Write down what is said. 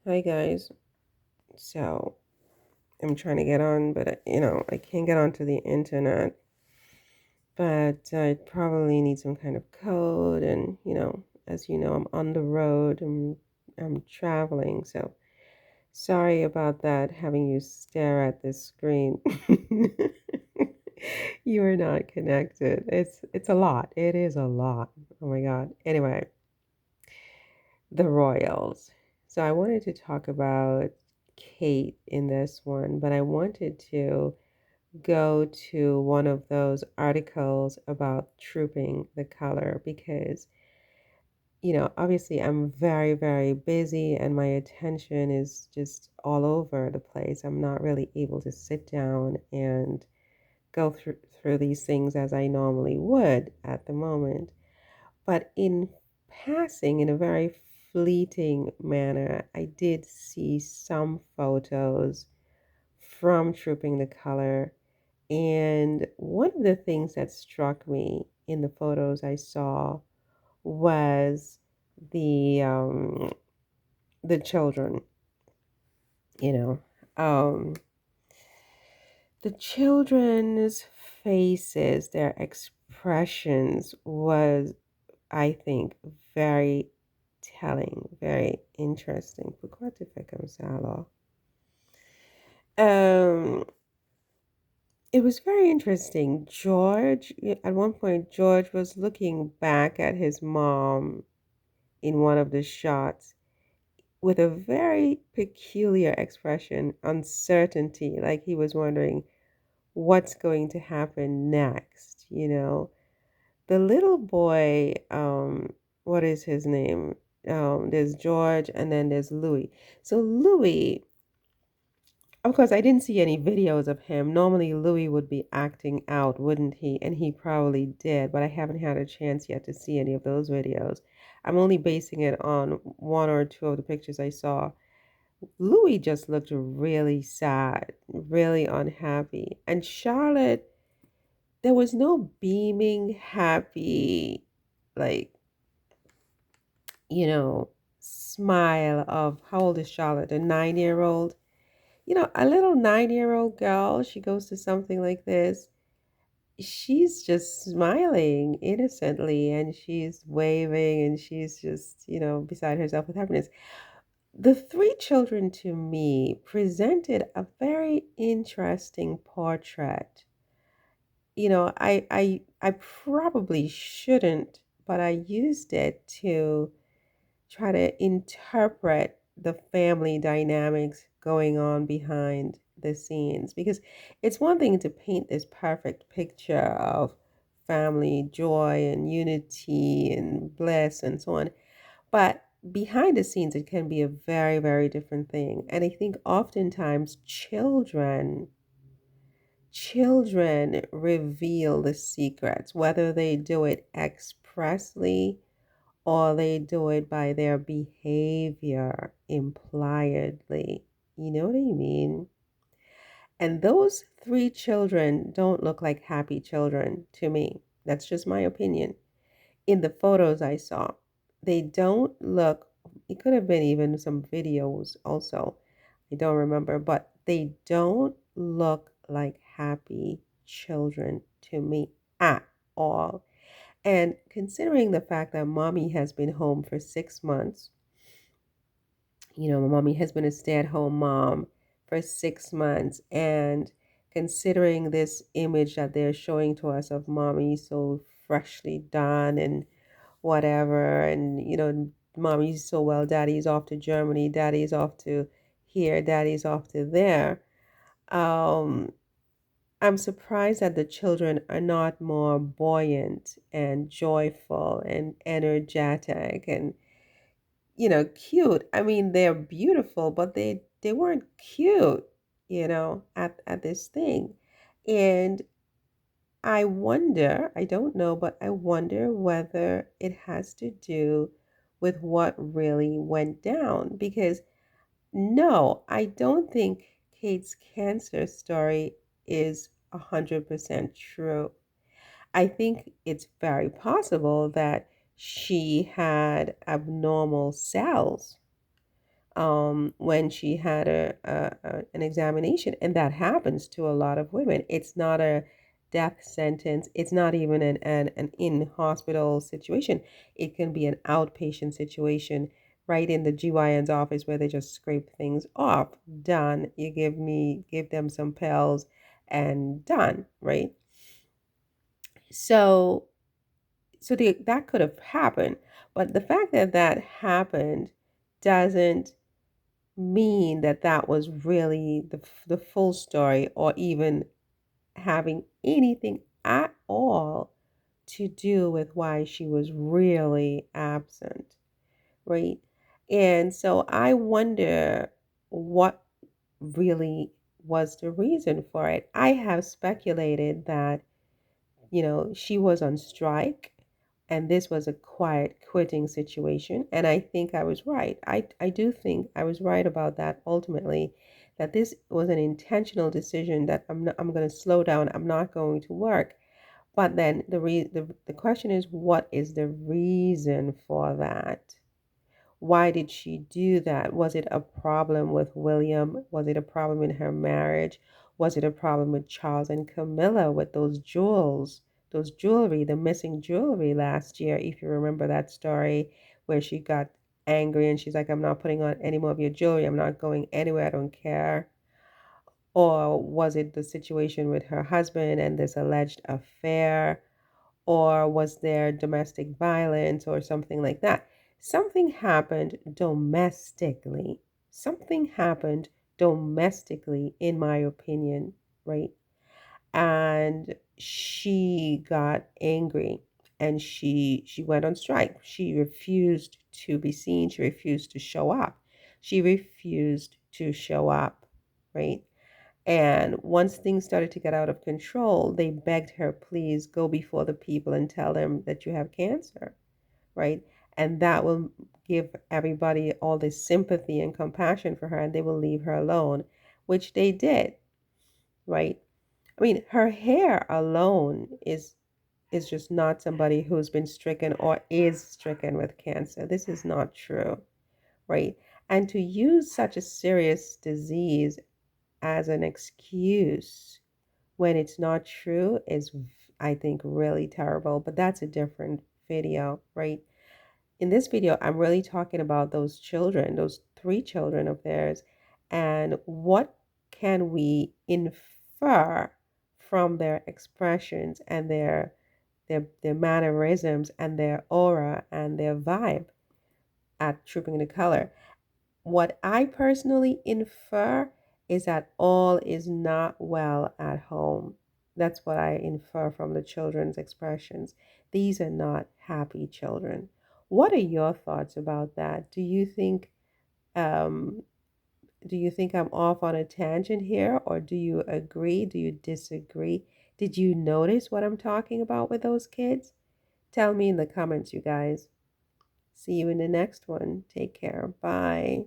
Hi guys. So I'm trying to get on, but I can't get onto the internet. But I probably need some kind of code, and as you know, I'm on the road. I'm traveling, so sorry about that. Having you stare at this screen. You are not connected. It's a lot. It is a lot. Oh my God. Anyway, the Royals. So I wanted to talk about Kate in this one, but I wanted to go to one of those articles about trooping the color because, obviously I'm very, very busy and my attention is just all over the place. I'm not really able to sit down and go through these things as I normally would at the moment. But in passing, in a very fleeting manner, I did see some photos from Trooping the Color. And one of the things that struck me in the photos I saw was the um, the children, you know. Um, the children's faces, their expressions was, I think, very telling, very interesting. Pourquoi tu fais comme ça alors? Um, it was very interesting. At one point, George was looking back at his mom in one of the shots with a very peculiar expression, uncertainty, like he was wondering what's going to happen next. The little boy, what is his name? There's George and then there's Louis. So Louis, of course, I didn't see any videos of him. Normally Louis would be acting out, wouldn't he? And he probably did, but I haven't had a chance yet to see any of those videos. I'm only basing it on one or two of the pictures I saw. Louis just looked really sad, really unhappy. And Charlotte, there was no beaming, happy, like, you know, smile of how old is Charlotte? A 9-year old? A little 9-year old girl, she goes to something like this. She's just smiling innocently and she's waving and she's just, beside herself with happiness. The three children to me presented a very interesting portrait. I probably shouldn't, but I used it to try to interpret the family dynamics going on behind the scenes because it's one thing to paint this perfect picture of family joy and unity and bliss and so on, but behind the scenes it can be a very, very different thing. And I think oftentimes children reveal the secrets, whether they do it expressly or they do it by their behavior impliedly. You know what I mean? And those three children don't look like happy children to me. That's just my opinion. In the photos I saw, they don't look, it could have been even some videos also. I don't remember, but they don't look like happy children to me at all. And considering the fact that mommy has been home for 6 months, my mommy has been a stay-at-home mom for 6 months, and considering this image that they're showing to us of mommy so freshly done and whatever, and mommy's so well, daddy's off to Germany, daddy's off to here, daddy's off to there. Um, I'm surprised that the children are not more buoyant and joyful and energetic and, cute. I mean, they're beautiful, but they weren't cute, at this thing. And I wonder, I don't know, but I wonder whether it has to do with what really went down. Because no, I don't think Kate's cancer story is 100% true. I think it's very possible that she had abnormal cells when she had an examination. And that happens to a lot of women. It's not a death sentence. It's not even an in-hospital situation. It can be an outpatient situation right in the GYN's office where they just scrape things off. Done. You give them some pills and done, right? So that could have happened, but the fact that that happened doesn't mean that that was really the full story, or even having anything at all to do with why she was really absent, right? And so I wonder what really was the reason for it. I have speculated that, she was on strike and this was a quiet quitting situation. And I think I was right. I do think I was right about that ultimately, that this was an intentional decision that I'm going to slow down. I'm not going to work. But then the question is, what is the reason for that? Why did she do that? Was it a problem with William? Was it a problem in her marriage? Was it a problem with Charles and Camilla with those jewels, those jewelry, the missing jewelry last year? If you remember that story where she got angry and she's like, I'm not putting on any more of your jewelry. I'm not going anywhere. I don't care. Or was it the situation with her husband and this alleged affair? Or was there domestic violence or something like that? Something happened domestically. Something happened domestically, in my opinion, right? And she got angry and she went on strike. She refused to be seen. She refused to show up. She refused to show up, right? And once things started to get out of control, they begged her, please go before the people and tell them that you have cancer, right? And that will give everybody all this sympathy and compassion for her, and they will leave her alone, which they did, right? I mean, her hair alone is just not somebody who's been stricken or is stricken with cancer. This is not true, right? And to use such a serious disease as an excuse when it's not true is, I think, really terrible. But that's a different video, right? In this video, I'm really talking about those children, those three children of theirs, and what can we infer from their expressions and their mannerisms and their aura and their vibe at Trooping the Color. What I personally infer is that all is not well at home. That's what I infer from the children's expressions. These are not happy children. What are your thoughts about that? Um, do you think I'm off on a tangent here, or do you agree? Do you disagree? Did you notice what I'm talking about with those kids? Tell me in the comments, you guys. See you in the next one. Take care. Bye.